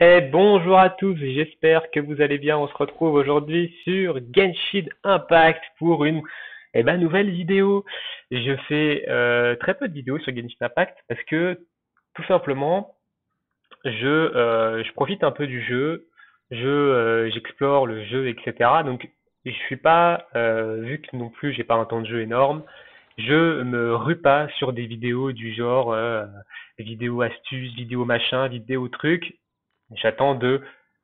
Bonjour à tous, j'espère que vous allez bien. On se retrouve aujourd'hui sur Genshin Impact pour une nouvelle vidéo. Je fais très peu de vidéos sur Genshin Impact parce que tout simplement je profite un peu du jeu, j'explore le jeu, etc. Donc je suis pas vu que non plus j'ai pas un temps de jeu énorme, je me rue pas sur des vidéos du genre vidéo astuces, vidéo machin, vidéo truc. J'attends de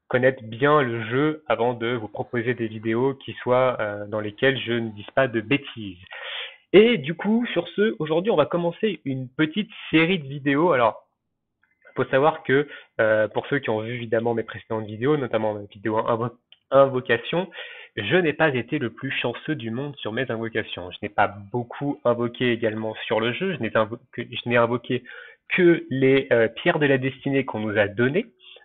connaître bien le jeu avant de vous proposer des vidéos qui soient dans lesquelles je ne dise pas de bêtises. Et du coup, sur ce, aujourd'hui, on va commencer une petite série de vidéos. Alors, il faut savoir que pour ceux qui ont vu évidemment mes précédentes vidéos, notamment ma vidéo invocation, je n'ai pas été le plus chanceux du monde sur mes invocations. Je n'ai pas beaucoup invoqué également sur le jeu. Je n'ai invoqué que les pierres de la destinée qu'on nous a données.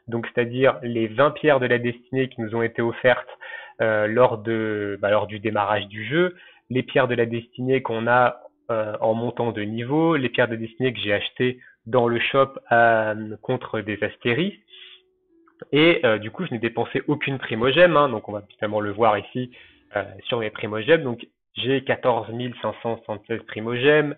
Donc, c'est-à-dire les 20 pierres de la destinée qui nous ont été offertes lors du démarrage du jeu, les pierres de la destinée qu'on a en montant de niveau, les pierres de destinée que j'ai achetées dans le shop contre des astéries. Et du coup, je n'ai dépensé aucune primogème, hein, donc on va notamment le voir ici sur mes primogèmes. Donc j'ai 14 576 primogèmes.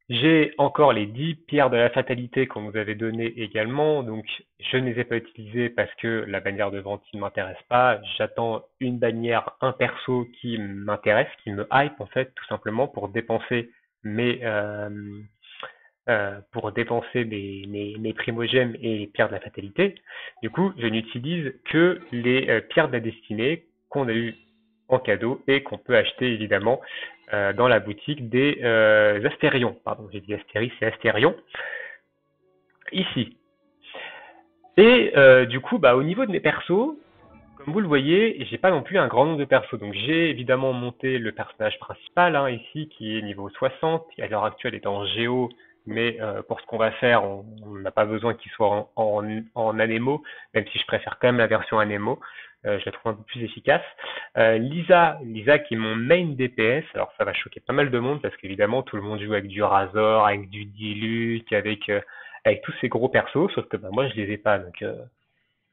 J'ai encore les 10 pierres de la fatalité qu'on nous avait données également, donc je ne les ai pas utilisées parce que la bannière de vente ne m'intéresse pas. J'attends une bannière, un perso qui m'intéresse, qui me hype en fait, tout simplement pour dépenser mes, mes primogèmes et les pierres de la fatalité. Du coup, je n'utilise que les pierres de la destinée qu'on a eues en cadeau et qu'on peut acheter évidemment dans la boutique des Astérions. Pardon, j'ai dit Astérie, c'est Astérion. Ici. Et du coup, au niveau de mes persos, comme vous le voyez, j'ai pas non plus un grand nombre de persos. Donc j'ai évidemment monté le personnage principal hein, ici, qui est niveau 60, qui à l'heure actuelle est en géo, mais pour ce qu'on va faire, on n'a pas besoin qu'il soit en anémo, même si je préfère quand même la version anémo. Je la trouve un peu plus efficace. Lisa qui est mon main DPS. Alors ça va choquer pas mal de monde parce qu'évidemment tout le monde joue avec du Razor, avec du Diluc, avec tous ces gros persos, sauf que moi je les ai pas. Donc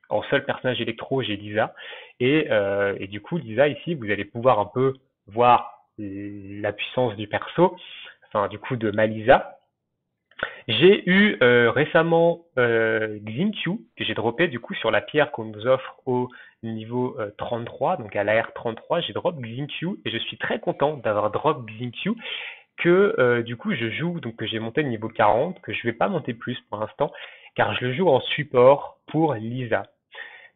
en seul personnage électro, j'ai Lisa. Et du coup, Lisa, ici, vous allez pouvoir un peu voir la puissance du perso, enfin du coup de ma Lisa. J'ai eu récemment Xinkyu, que j'ai droppé du coup sur la pierre qu'on nous offre au niveau 33, donc à l'AR 33, j'ai drop Xinkyu et je suis très content d'avoir drop Xinkyu que du coup je joue, donc que j'ai monté le niveau 40, que je vais pas monter plus pour l'instant, car je le joue en support pour Lisa.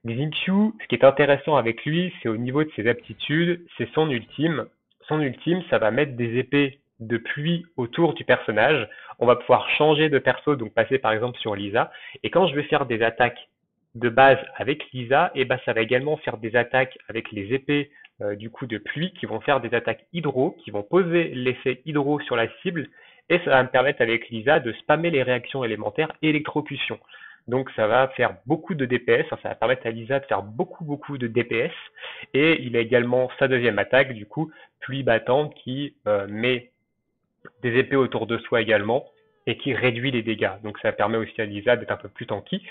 Xinkyu, ce qui est intéressant avec lui, c'est au niveau de ses aptitudes, c'est son ultime. Son ultime, ça va mettre des épées de pluie autour du personnage. On va pouvoir changer de perso, donc passer par exemple sur Lisa. Et quand je vais faire des attaques de base avec Lisa, et ça va également faire des attaques avec les épées du coup de pluie qui vont faire des attaques hydro, qui vont poser l'effet hydro sur la cible. Et ça va me permettre avec Lisa de spammer les réactions élémentaires électrocution. Donc ça va faire beaucoup de DPS, ça va permettre à Lisa de faire beaucoup de DPS. Et il a également sa deuxième attaque, du coup, pluie battante qui met des épées autour de soi également et qui réduit les dégâts. Donc ça permet aussi à Lisa d'être un peu plus tanky.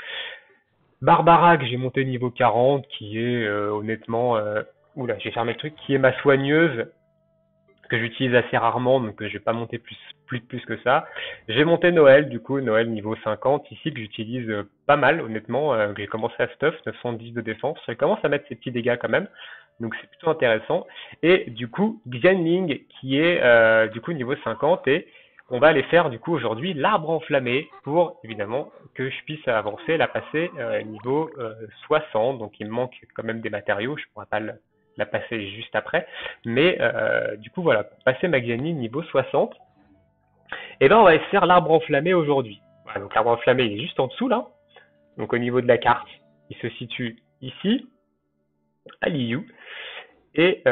Barbara que j'ai monté niveau 40, qui est honnêtement... oula, j'ai fermé le truc, qui est ma soigneuse que j'utilise assez rarement, donc je vais pas monter plus que ça. J'ai monté Noël, du coup, Noël niveau 50, ici, que j'utilise pas mal, honnêtement. J'ai commencé à stuff, 910 de défense. Ça commence à mettre ses petits dégâts quand même, donc c'est plutôt intéressant. Et du coup, Xianling, qui est du coup niveau 50, et on va aller faire du coup aujourd'hui l'arbre enflammé pour évidemment que je puisse avancer, la passer niveau 60. Donc il me manque quand même des matériaux, je pourrais pas la passer juste après. Mais du coup, voilà, pour passer Maxiani niveau 60, et ben on va faire l'arbre enflammé aujourd'hui. Voilà, donc l'arbre enflammé, il est juste en dessous là. Donc au niveau de la carte, il se situe ici, à Liu. Et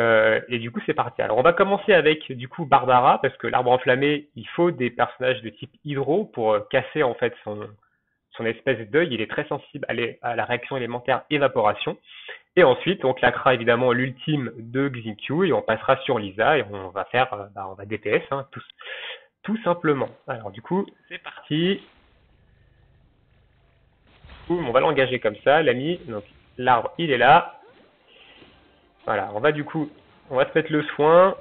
du coup, c'est parti. Alors, on va commencer avec du coup Barbara, parce que l'arbre enflammé, il faut des personnages de type hydro pour casser en fait son espèce d'œil. Il est très sensible à la réaction élémentaire évaporation. Et ensuite, on claquera évidemment l'ultime de Xinkyu et on passera sur Lisa et on va faire, on va DPS, hein, tout simplement. Alors du coup, c'est parti. Boum, on va l'engager comme ça, l'ami. Donc l'arbre, il est là. Voilà, on va se mettre le soin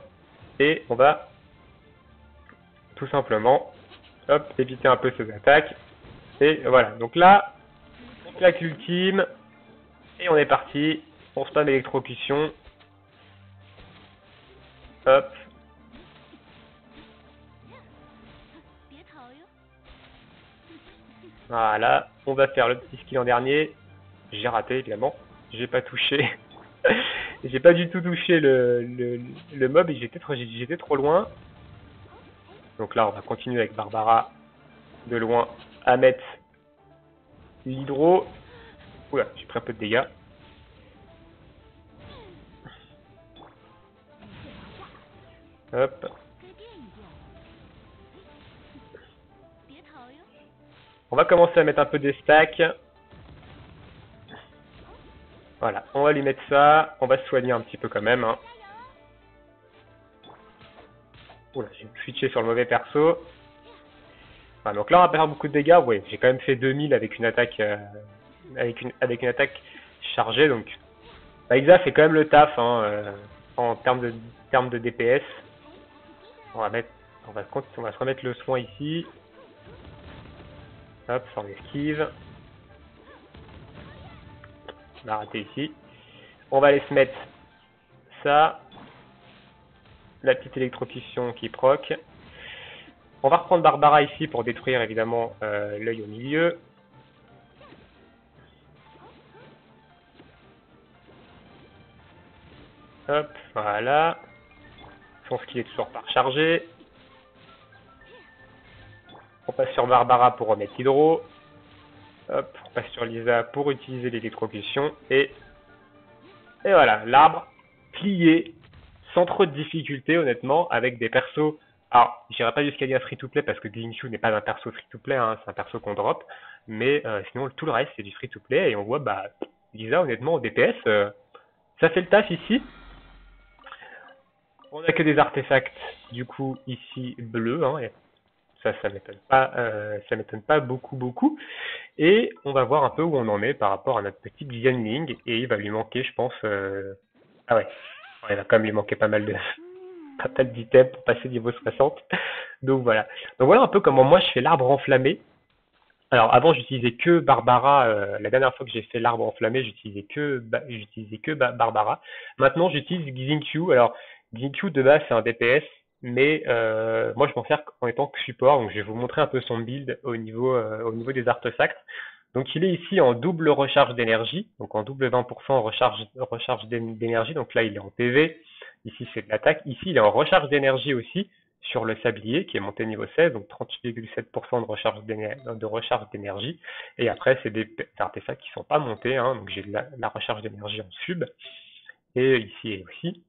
et on va tout simplement, hop, éviter un peu ces attaques. Et voilà, donc là, on claque l'ultime et on est parti. On spam électrocution. Hop. Voilà, on va faire le petit skill en dernier. J'ai raté évidemment, j'ai pas touché. J'ai pas du tout touché le mob et j'étais trop loin. Donc là, on va continuer avec Barbara de loin à mettre l'hydro. Oula, j'ai pris un peu de dégâts. Hop. On va commencer à mettre un peu des stacks. Voilà, on va lui mettre ça. On va se soigner un petit peu quand même. Hein. Oula, j'ai switché sur le mauvais perso. Voilà, donc là, on va pas faire beaucoup de dégâts. Oui, j'ai quand même fait 2000 avec une attaque, avec une attaque chargée. Donc, Isa fait quand même le taf hein, en termes de DPS. On va se remettre le soin ici. Hop, ça on esquive. On a raté ici. On va aller se mettre ça. La petite électrocution qui proc. On va reprendre Barbara ici pour détruire évidemment l'œil au milieu. Hop, voilà. Son skill est toujours pas rechargé. On passe sur Barbara pour remettre Hydro. Hop, on passe sur Lisa pour utiliser l'électrocution. Et voilà, l'arbre plié, sans trop de difficultés honnêtement, avec des persos. Alors, j'irai pas jusqu'à dire free-to-play parce que Xingqiu n'est pas un perso free-to-play, hein, c'est un perso qu'on drop. Mais sinon, tout le reste, c'est du free-to-play. Et on voit, bah, Lisa, honnêtement, au DPS, ça fait le taf ici. On n'a que des artefacts, du coup, ici, bleus. Hein, et ça m'étonne pas beaucoup. Et on va voir un peu où on en est par rapport à notre petit Xianling. Et il va lui manquer, je pense... Ah ouais, il va quand même lui manquer pas mal d'items pour passer niveau 60. Donc voilà. Donc voilà un peu comment moi je fais l'arbre enflammé. Alors avant j'utilisais que Barbara. La dernière fois que j'ai fait l'arbre enflammé, j'utilisais que Barbara. Maintenant j'utilise Xingqiu. Alors Xingqiu de base c'est un DPS, mais moi je m'en sers en étant que support. Donc je vais vous montrer un peu son build au niveau des artefacts. Donc il est ici en double recharge d'énergie, donc en double 20% recharge d'énergie. Donc là il est en PV. Ici c'est de l'attaque. Ici il est en recharge d'énergie aussi sur le sablier qui est monté niveau 16, donc 30,7% de recharge d'énergie. Et après, c'est des artefacts qui ne sont pas montés, hein, donc j'ai de la recharge d'énergie en sub, et ici aussi.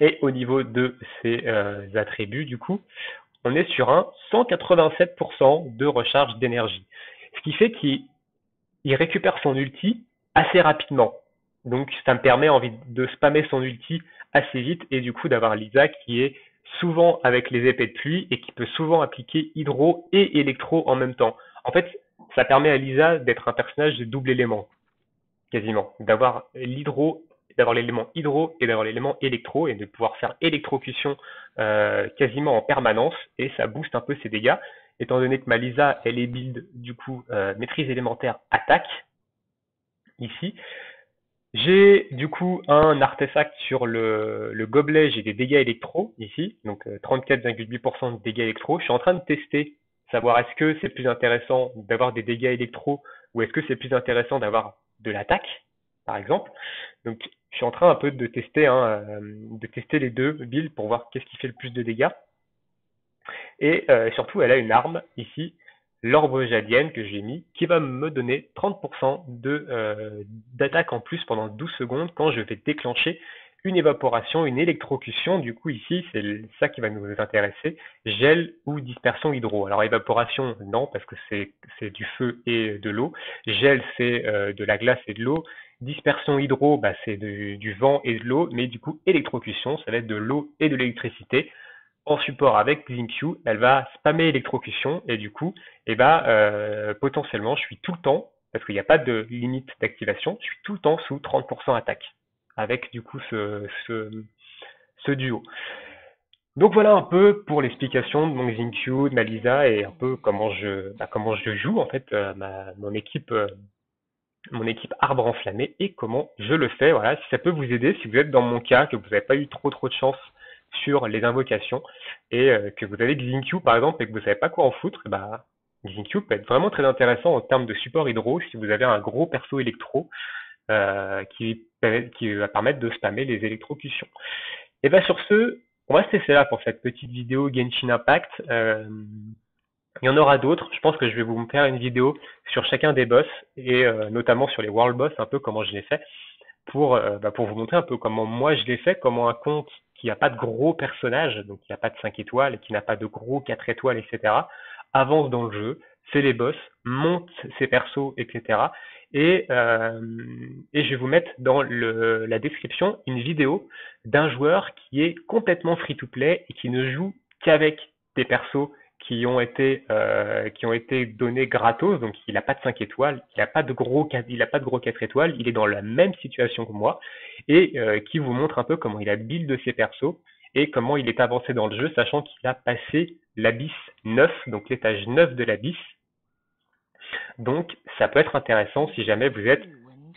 Et au niveau de ces attributs, du coup, on est sur un 187% de recharge d'énergie. Ce qui fait qu'il récupère son ulti assez rapidement. Donc ça me permet de spammer son ulti assez vite et du coup d'avoir Lisa qui est souvent avec les épées de pluie et qui peut souvent appliquer hydro et électro en même temps. En fait, ça permet à Lisa d'être un personnage de double élément, quasiment. D'avoir l'élément hydro et d'avoir l'élément électro et de pouvoir faire électrocution quasiment en permanence et ça booste un peu ses dégâts. Étant donné que ma Lisa, elle est build du coup maîtrise élémentaire attaque, ici, j'ai du coup un artefact sur le gobelet, j'ai des dégâts électro ici, donc 34,8% de dégâts électro. Je suis en train de tester, savoir est-ce que c'est plus intéressant d'avoir des dégâts électro ou est-ce que c'est plus intéressant d'avoir de l'attaque, par exemple. Donc je suis en train un peu de tester les deux builds pour voir qu'est-ce qui fait le plus de dégâts. Et surtout, elle a une arme ici, l'orbe jadienne que j'ai mis, qui va me donner 30% d'attaque en plus pendant 12 secondes quand je vais déclencher une évaporation, une électrocution. Du coup, ici, c'est ça qui va nous intéresser, gel ou dispersion hydro. Alors, évaporation, non, parce que c'est du feu et de l'eau. Gel, c'est de la glace et de l'eau. Dispersion hydro, bah, c'est du vent et de l'eau, mais du coup, électrocution, ça va être de l'eau et de l'électricité en support avec Xingqiu, elle va spammer électrocution et du coup, potentiellement, je suis tout le temps parce qu'il n'y a pas de limite d'activation, je suis tout le temps sous 30% attaque, avec du coup ce duo. Donc voilà un peu pour l'explication de mon Xingqiu, de ma Lisa et un peu comment je joue en fait mon équipe arbre enflammé et comment je le fais. Voilà, si ça peut vous aider, si vous êtes dans mon cas, que vous n'avez pas eu trop de chance sur les invocations et que vous avez Xingqiu par exemple et que vous savez pas quoi en foutre, bah Xingqiu peut être vraiment très intéressant en termes de support hydro si vous avez un gros perso électro qui va permettre de spammer les électrocutions. Et bien sur ce, on va se laisser là pour cette petite vidéo Genshin Impact. Il y en aura d'autres. Je pense que je vais vous faire une vidéo sur chacun des boss et notamment sur les World Boss, un peu comment je l'ai fait pour vous montrer un peu comment moi je l'ai fait, comment un compte qui n'a pas de gros personnages, donc qui n'a pas de 5 étoiles, qui n'a pas de gros 4 étoiles, etc., avance dans le jeu, fait les boss, monte ses persos, etc. Et je vais vous mettre dans la description une vidéo d'un joueur qui est complètement free-to-play et qui ne joue qu'avec des persos qui ont été donnés gratos, donc il n'a pas de 5 étoiles, il n'a pas de gros 4 étoiles, il est dans la même situation que moi, et qui vous montre un peu comment il a build de ses persos, et comment il est avancé dans le jeu, sachant qu'il a passé l'abysse 9, donc l'étage 9 de l'abysse. Donc ça peut être intéressant si jamais vous êtes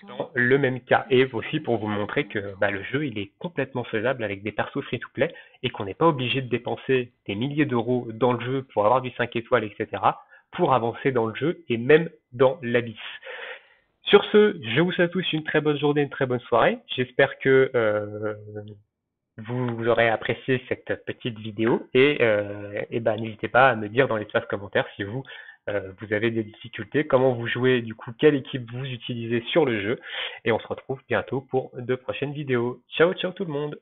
dans le même cas. Et aussi pour vous montrer que le jeu il est complètement faisable avec des persos free-to-play et qu'on n'est pas obligé de dépenser des milliers d'euros dans le jeu pour avoir du 5 étoiles, etc. pour avancer dans le jeu et même dans l'abysse. Sur ce, je vous souhaite tous une très bonne journée, une très bonne soirée. J'espère que vous aurez apprécié cette petite vidéo et n'hésitez pas à me dire dans l'espace commentaire si vous avez des difficultés, comment vous jouez, du coup, quelle équipe vous utilisez sur le jeu. Et on se retrouve bientôt pour de prochaines vidéos. Ciao, ciao tout le monde!